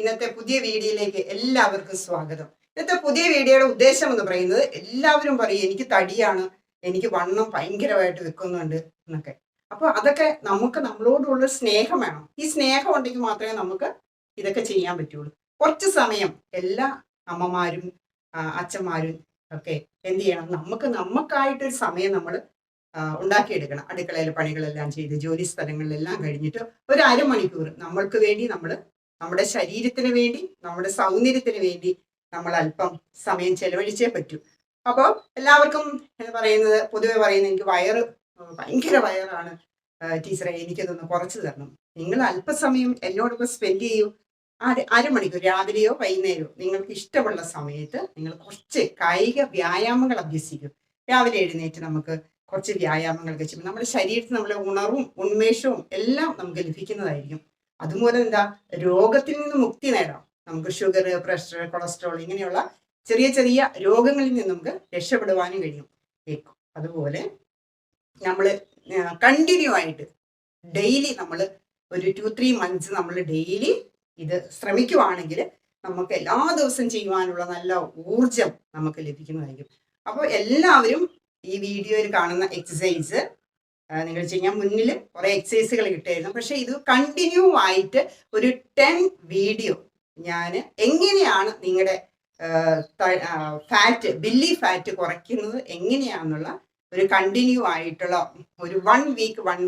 ഇന്നത്തെ പുതിയ വീഡിയോയിലേക്ക് എല്ലാവർക്കും സ്വാഗതം. ഇന്നത്തെ പുതിയ വീഡിയോയുടെ ഉദ്ദേശം എന്ന് പറയുന്നത്, എല്ലാവരും പറയും എനിക്ക് തടിയാണ്, എനിക്ക് വണ്ണം ഭയങ്കരമായിട്ട് വെക്കുന്നുണ്ട് എന്നൊക്കെ. അപ്പോൾ അതൊക്കെ നമുക്ക് നമ്മളോടുള്ള സ്നേഹം വേണം. ഈ സ്നേഹം ഉണ്ടെങ്കിൽ മാത്രമേ നമുക്ക് ഇതൊക്കെ ചെയ്യാൻ പറ്റുള്ളൂ. കുറച്ച് സമയം എല്ലാ അമ്മമാരും അച്ഛന്മാരും ഒക്കെ എന്ത് ചെയ്യണം, നമുക്കായിട്ടൊരു സമയം നമ്മൾ ഉണ്ടാക്കിയെടുക്കണം. അടുക്കളയിലെ പണികളെല്ലാം ചെയ്ത് ജോലി സ്ഥലങ്ങളിലെല്ലാം കഴിഞ്ഞിട്ട് ഒരു അരമണിക്കൂർ നമ്മൾക്ക് വേണ്ടി, നമ്മുടെ ശരീരത്തിന് വേണ്ടി, നമ്മുടെ സൗന്ദര്യത്തിന് വേണ്ടി നമ്മൾ അല്പം സമയം ചെലവഴിച്ചേ പറ്റൂ. അപ്പോൾ എല്ലാവർക്കും പറയുന്നത്, പൊതുവെ പറയുന്നത്, എനിക്ക് ഭയങ്കര വയറാണ് ടീച്ചറെ, എനിക്കതൊന്ന് കുറച്ച് തരണം. നിങ്ങൾ അല്പസമയം എന്നോടൊപ്പം സ്പെൻഡ് ചെയ്യൂ. അരമണിക്കൂർ, രാവിലെയോ വൈകുന്നേരമോ നിങ്ങൾക്ക് ഇഷ്ടമുള്ള സമയത്ത് നിങ്ങൾ കുറച്ച് കായിക വ്യായാമങ്ങൾ അഭ്യസിക്കും. രാവിലെ എഴുന്നേറ്റ് നമുക്ക് കുറച്ച് വ്യായാമങ്ങളൊക്കെ ചെയ്യുമ്പോൾ നമ്മുടെ ശരീരത്തിൽ നമ്മളെ ഉണർവും ഉന്മേഷവും എല്ലാം നമുക്ക് ലഭിക്കുന്നതായിരിക്കും. അതുപോലെ രോഗത്തിൽ നിന്ന് മുക്തി നേടാം. നമുക്ക് ഷുഗർ, പ്രഷർ, കൊളസ്ട്രോൾ ഇങ്ങനെയുള്ള ചെറിയ ചെറിയ രോഗങ്ങളിൽ നിന്ന് നമുക്ക് രക്ഷപ്പെടുവാനും കഴിയും. അതുപോലെ നമ്മൾ കണ്ടിന്യൂ ആയിട്ട് ഡെയിലി നമ്മൾ ഒരു 2-3 months നമ്മൾ ഡെയിലി ഇത് ശ്രമിക്കുവാണെങ്കിൽ നമുക്ക് എല്ലാ ദിവസവും ചെയ്യുവാനുള്ള നല്ല ഊർജം നമുക്ക് ലഭിക്കുന്നതായിരിക്കും. അപ്പോൾ എല്ലാവരും ഈ വീഡിയോയിൽ കാണുന്ന എക്സസൈസ് നിങ്ങൾ ചെയ്യാൻ, മുന്നിൽ കുറേ എക്സസൈസുകൾ കിട്ടുമായിരുന്നു. പക്ഷെ ഇത് കണ്ടിന്യൂ ആയിട്ട് ഒരു 10 വീഡിയോ ഞാൻ എങ്ങനെയാണ് നിങ്ങളുടെ ബില്ലി ഫാറ്റ് കുറയ്ക്കുന്നത് എങ്ങനെയാണെന്നുള്ള ഒരു കണ്ടിന്യൂ ആയിട്ടുള്ള ഒരു 1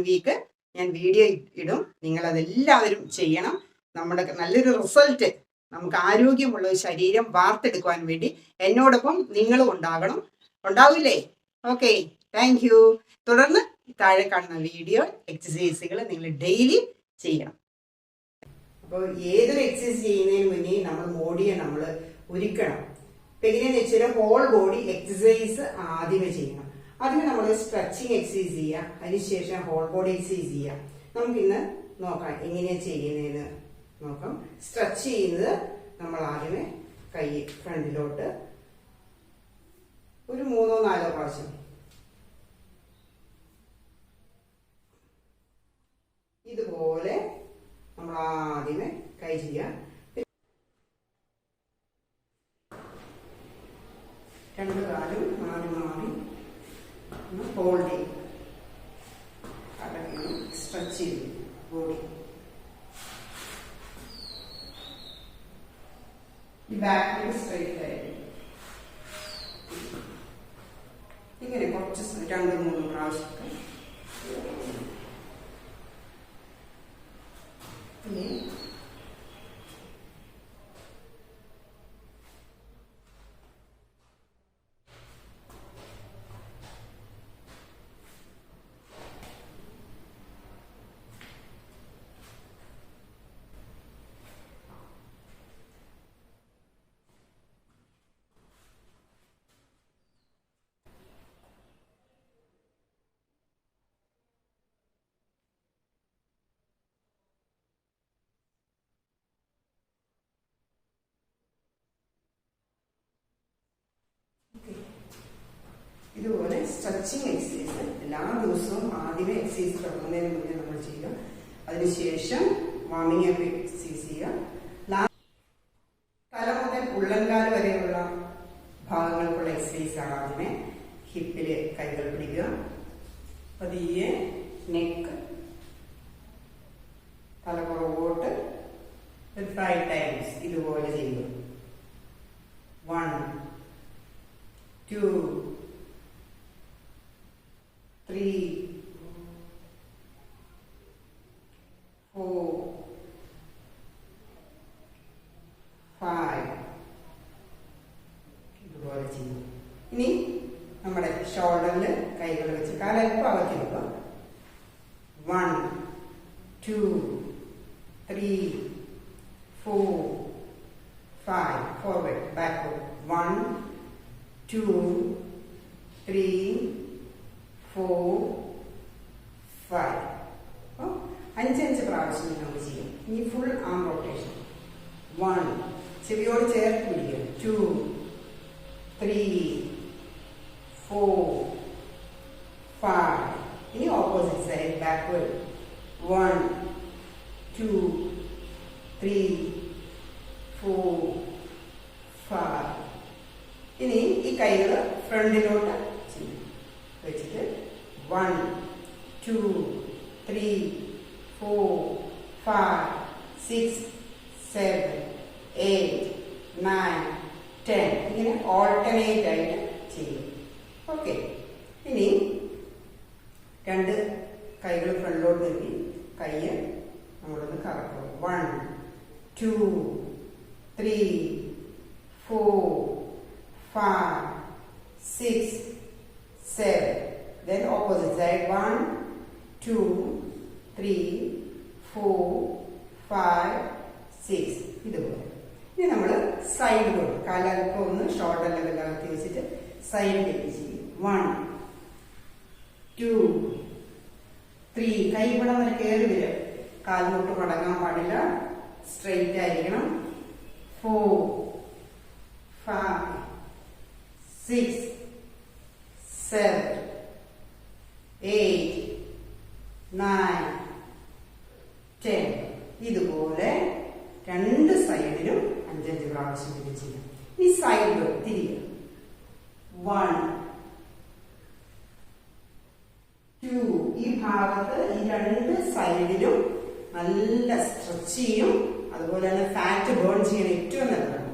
വീക്ക് ഞാൻ വീഡിയോ ഇടും. നിങ്ങളതെല്ലാവരും ചെയ്യണം. നമ്മുടെ നല്ലൊരു റിസൾട്ട്, നമുക്ക് ആരോഗ്യമുള്ള ഒരു ശരീരം വാർത്തെടുക്കുവാൻ വേണ്ടി എന്നോടൊപ്പം നിങ്ങളും ഉണ്ടാവില്ലേ? Okay, thank you. തുടർന്ന് താഴെ കാണുന്ന വീഡിയോ എക്സസൈസുകൾ നിങ്ങൾ ഡെയിലി ചെയ്യണം. അപ്പോൾ ഏതൊരു എക്സസൈസ് ചെയ്യുന്നതിന് മുന്നേ നമ്മൾ ബോഡിയെ നമ്മൾ ഒരുക്കണം. ഇപ്പം എങ്ങനെയാണെന്ന് വെച്ചാൽ ഹോൾ ബോഡി എക്സസൈസ് ആദ്യമേ ചെയ്യണം. ആദ്യമേ നമ്മൾ സ്ട്രെച്ചിങ് എക്സസൈസ് ചെയ്യുക, അതിനുശേഷം ഹോൾ ബോഡി എക്സസൈസ് ചെയ്യുക. നമുക്കിന്ന് നോക്കാം എങ്ങനെയാണ് ചെയ്യുന്നതെന്ന് നോക്കാം. സ്ട്രെച്ച് ചെയ്യുന്നത് നമ്മൾ ആദ്യമേ കൈ ഫ്രണ്ടിലോട്ട് ഒരു 3-4 പ്രാവശ്യം ഇതുപോലെ നമ്മൾ ആദ്യമേ കൈ ചെയ്യുക. 2 കാലും മാറി ഹോൾഡ് ചെയ്യും. സ്ട്രെച്ച് ചെയ്യും ബോഡി. ബാക്ക് സ്ട്രൈറ്റ് ആയിട്ട് ഇങ്ങനെ കുറച്ച് 2-3 പ്രാവശ്യമൊക്കെ. ഇതുപോലെ സ്ട്രെച്ചിങ് എക്സസൈസ് എല്ലാ ദിവസവും ആദ്യമേ എക്സസൈസ് തുടങ്ങുന്നതിന് മുന്നേ നമ്മൾ ചെയ്യുക. അതിനുശേഷം വാമിംഗ് അപ്പ് എക്സസൈസ് ചെയ്യുക. തല മുതൽ ഉള്ളൻകാല് വരെയുള്ള ഭാഗങ്ങൾക്കുള്ള എക്സസൈസ് ആണ് ആദ്യമേ. ഹിപ്പില് കൈകൾ പിടിക്കുക, പതിയെ നെക്ക്, തല പുറകോട്ട് 5 times ഇതുപോലെ ചെയ്യുക. 1, 2, 3, 4, 5 ഇതുപോലെ ചെയ്യും. ഇനി നമ്മുടെ ഷോൾഡറിൽ കൈകൾ വെച്ച് കാലൽപ്പം അകത്തി വെക്കുക. 1, 2, 3, 4, 5 ഫോർവേഡ്, ബാക്ക്വേർഡ്. 1, 2, 3, 4, 5. 5 പ്രാവശ്യം നമ്മൾ ചെയ്യും. ഇനി ഫുൾ ആം റൊട്ടേഷൻ. 1, ചെവിയോട് ചേർത്ത് പിടിക്കുക. 2, 3, 4, 5. ഇനി ഓപ്പോസിറ്റ് സൈഡ് ബാക്ക്വേർഡ്. 1, 2, 3, 4 5. ഇനി ഈ കൈകൾ ഫ്രണ്ടിലോട്ട് ചെയ്യും. വെച്ചിട്ട് 1 2 3 4 5 6 7 8 9 10. ഇങ്ങനെ ഓൾട്ടർനേറ്റ് ആയിട്ട് ചെയ്യും. ഓക്കെ. ഇനി രണ്ട് കൈകൾ ഫ്രണ്ടിലോട്ട് നീക്കി കൈ നമ്മളൊന്ന് കറക്കും. 1 2 3 4 5 6 7. Then opposite side 1 2 3 4 5 6. ഇതുപോലെ. ഇനി നമ്മൾ സൈഡിലോട്ട് കാലൽപ്പം ഒന്ന് ഷോൾഡർ ലെവലിനകത്ത് വെച്ചിട്ട് സൈഡിലേക്ക് ചെയ്യും. 1 2 3. കൈ ഇവിടെ വരെ കയറി വരും. കാൽമുട്ട് മടങ്ങാൻ പാടില്ല. സ്ട്രെയിറ്റ് ആയിരിക്കണം. 4 5 6 7 8 9 10. ഇതുപോലെ രണ്ട് സൈഡിലും 5 പ്രാവശ്യം ഇത് ചെയ്യാം. ഈ സൈഡിലോട്ട് തിരികെ 1 2. ഈ ഭാഗത്ത് ഈ രണ്ട് സൈഡിലും നല്ല സ്ട്രെച്ച് ചെയ്യും. അതുപോലെ തന്നെ ഫാറ്റ് ബേൺ ചെയ്യാൻ ഏറ്റവും നല്ലതാണ്.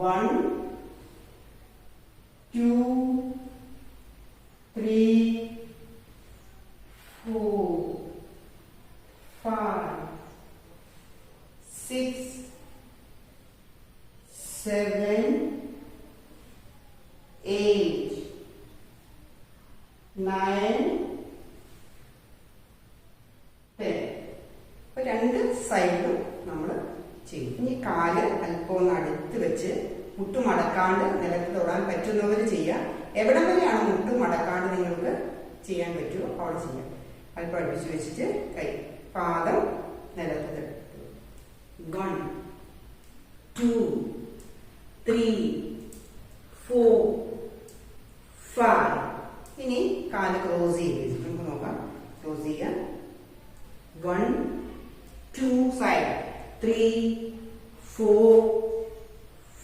1 2 3 4 5 6 7 8 9 10. അപ്പൊ രണ്ട് സൈഡിലും നമ്മൾ ചെയ്യും. ഇനി കാല് അല്പം ഒന്ന് അടുത്ത് വെച്ച് മുട്ട് മടക്കാണ്ട് നിലത്ത് തൊടാൻ പറ്റുന്നവർ ചെയ്യാം. എവിടെ വരെയാണ് മുട്ട് മടക്കാണ്ട് നിങ്ങൾക്ക് ചെയ്യാൻ പറ്റുമോ അവിടെ ചെയ്യാം. അല്പം അടുപ്പിച്ച് വെച്ചിട്ട് കൈ പാദം നിലത്ത് 1 2 3 4 5. ഇനി കാല് ക്ലോസ് ചെയ്ത് നമുക്ക് നോക്കാം. ക്ലോസ് ചെയ്യാം. 1 2 സൈഡ് 3 4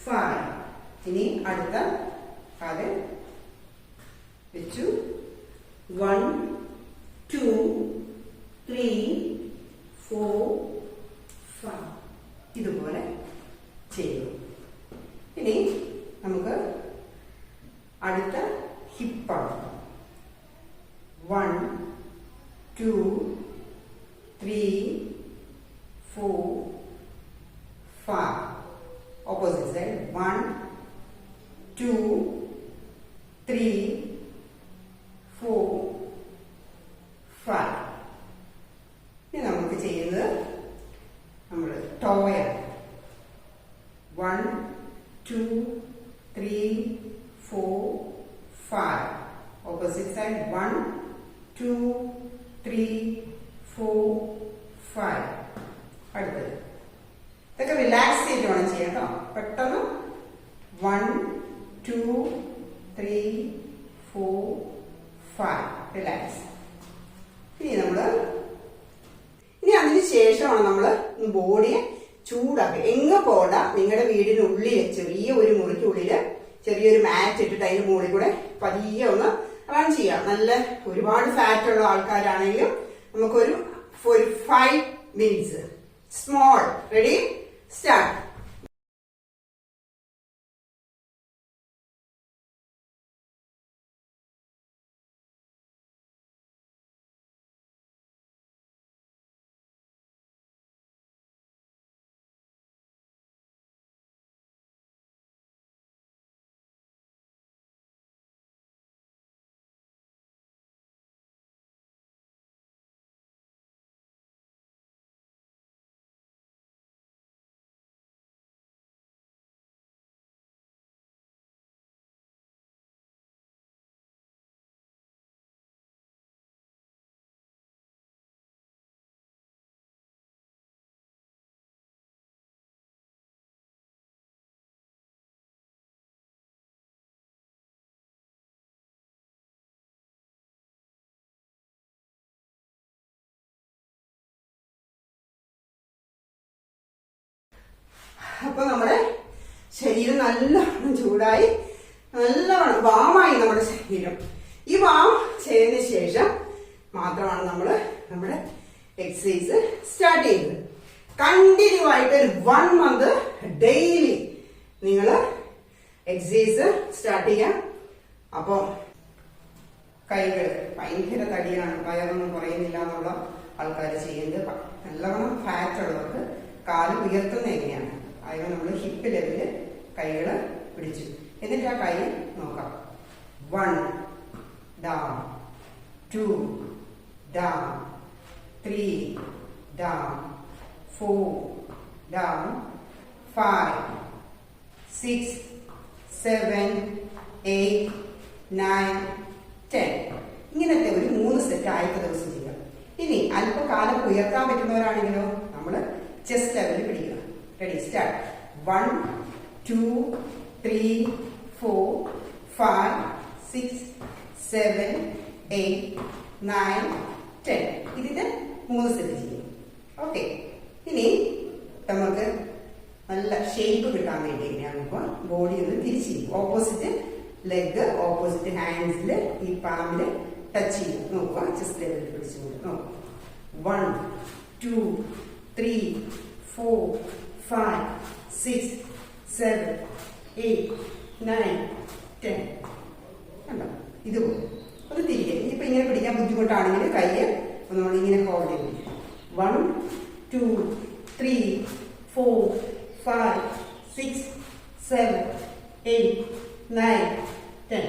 5. ഇനി അടുത്ത കാല് വെച്ചു. 1 2 3 4 5. ഇതുപോലെ ചെയ്തു. ഇനി നമുക്ക് അടുത്ത ഹിപ്പാണ്. 1 2 3 4 5. Opposite side 1 2 3 4 5. ഇനി നമുക്ക് ചെയ്യുന്നത് നമ്മൾ ടോയാണ്. 1 2 3 4 5. Opposite side 1 2 3 4 5. അടുത്തത് ഇതൊക്കെ റിലാക്സ് ചെയ്തിട്ട് വേണം ചെയ്യാം കേട്ടോ. പെട്ടെന്ന് 1 2 3 4 5. റിലാക്സ്. ഇനി അതിന് ശേഷമാണ് നമ്മൾ ബോഡിയെ ചൂടാക്കുക. എങ്ങ് പോണ്ട. നിങ്ങളുടെ വീടിനുള്ളിൽ ചെറിയ ഒരു മുറിക്കുള്ളില് ചെറിയൊരു മാറ്റ് ഇട്ടിട്ട് അതിന് മുകളിൽ കൂടെ പതിയെ ഒന്ന് റൺ ചെയ്യാം. നല്ല ഒരുപാട് ഫാറ്റ് ഉള്ള ആൾക്കാരാണെങ്കിലും നമുക്കൊരു 5 minutes. Small. Ready? Start. അപ്പൊ നമ്മുടെ ശരീരം നല്ലവണ്ണം ചൂടായി, നല്ലവണ്ണം വാമായി നമ്മുടെ ശരീരം. ഈ വാം ചെയ്തതിന് ശേഷം മാത്രമാണ് നമ്മൾ നമ്മുടെ എക്സസൈസ് സ്റ്റാർട്ട് ചെയ്യുന്നത്. കണ്ടിന്യൂ ആയിട്ട് ഒരു 1 മന്ത് ഡെയിലി നിങ്ങൾ എക്സസൈസ് സ്റ്റാർട്ട് ചെയ്യാം. അപ്പോൾ കൈകൾ ഭയങ്കര തടിയാണ്, വയറൊന്നും കുറയുന്നില്ല എന്നുള്ള ആൾക്കാർ ചെയ്യുന്നത്. നല്ലവണ്ണം ഫാറ്റ് ഉള്ളവർക്ക് കാല് ഉയർത്തുന്ന എങ്ങനെയാണ്, അതായത് നമ്മൾ ഹിപ്പ് ലെവലില് കൈകൾ പിടിച്ചു, എന്നിട്ട് ആ കൈ നോക്കാം. 1 down, 2 down, 3 down, 4 down, 5, 6, 7, 8, 9, 10. ഇങ്ങനത്തെ ഒരു 3 സെറ്റ് ആദ്യത്തെ ദിവസം ചെയ്യാം. ഇനി അല്പകാലം ഉയർത്താൻ പറ്റുന്നവരാണെങ്കിലോ നമ്മൾ ചെസ്റ്റ് ലെവലിൽ പിടിക്കണം. Ready, start. 1, 2, 3, 4, 5, 6, 7, 8, 9, 10. ഇതിന്റെ 3 സെറ്റ് ചെയ്യും. ഓക്കെ, ഇനി നമുക്ക് നല്ല ഷേപ്പ് കിട്ടാൻ വേണ്ടി എങ്ങനെയാണ് ഇപ്പോൾ ബോഡി ഒന്ന് തിരിച്ച് ചെയ്യും. ഓപ്പോസിറ്റ് ലെഗ് ഓപ്പോസിറ്റ് ഹാൻഡ്സിൽ ഈ പാമ്പില് ടച്ച് ചെയ്യും. നോക്കുക, ചെസ്റ്റ് ലെവലിൽ പിടിച്ചുകൊണ്ട് നോക്കുക. 1, 2, 3, 4, 5, 6, 7, 8, 9, 10. കണ്ടോ? ഇതുപോലെ ഒന്ന് തിരികെ. ഇനിയിപ്പോ ഇങ്ങനെ പിടിക്കാൻ ബുദ്ധിമുട്ടാണെങ്കിൽ കൈ നമ്മൾ ഇങ്ങനെ ഹോൾഡ് ചെയ്യും. 1, 2, 3, 4, 5, 6, 7, 8, 9, 10.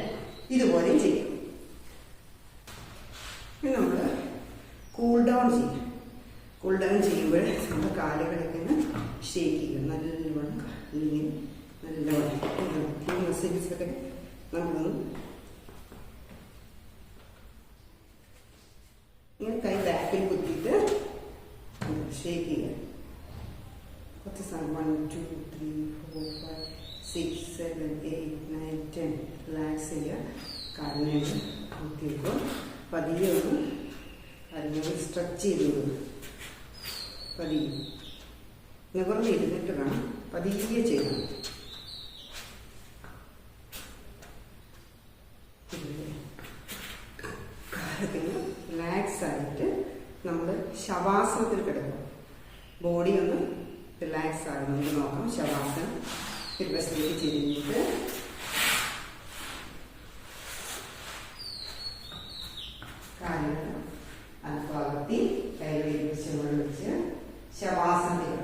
ഇതുപോലെയും ചെയ്യും. ഇനി നമ്മൾ കൂൾ ഡൗൺ ചെയ്യും. കൂൾ ഡൗൺ ചെയ്യുമ്പോൾ നമ്മുടെ കാലുകളൊക്കെ ഒന്ന് ഷേക്ക് ചെയ്യും. നല്ലവണ്ണം അല്ലെങ്കിൽ നല്ലവണ്ണം മസിൽസൊക്കെ നമ്മളൊന്ന് ഇങ്ങനെ കൈ ബാക്കിൽ കുത്തിയിട്ട് ഷേക്ക് ചെയ്യുക. കുറച്ച് സമയം 1, 2, 3, 4, 5, 6, 7, 8, 9, 10. റിലാക്സ് ചെയ്യുക. കാലിനെ കുത്തിയിട്ട് പതിയെ ഒന്ന് കാലിനെ സ്ട്രെച്ച് ചെയ്ത് പതിയെ നിവർന്നിരുന്നിട്ട് വേണം പതിയെ ചെയ്യണം. കാലത്തിന് റിലാക്സ് ആയിട്ട് നമ്മൾ ശവാസനത്തിൽ കിടക്കും. ബോഡി ഒന്ന് റിലാക്സ് ആകും. നമുക്ക് നോക്കാം. ശവാസനം പിറവശത്തേക്ക് ചെരിഞ്ഞിട്ട് കാലുകൾ അല്പകത്തി കൈകളിൽ വെച്ച് ശവാസനത്തിൽ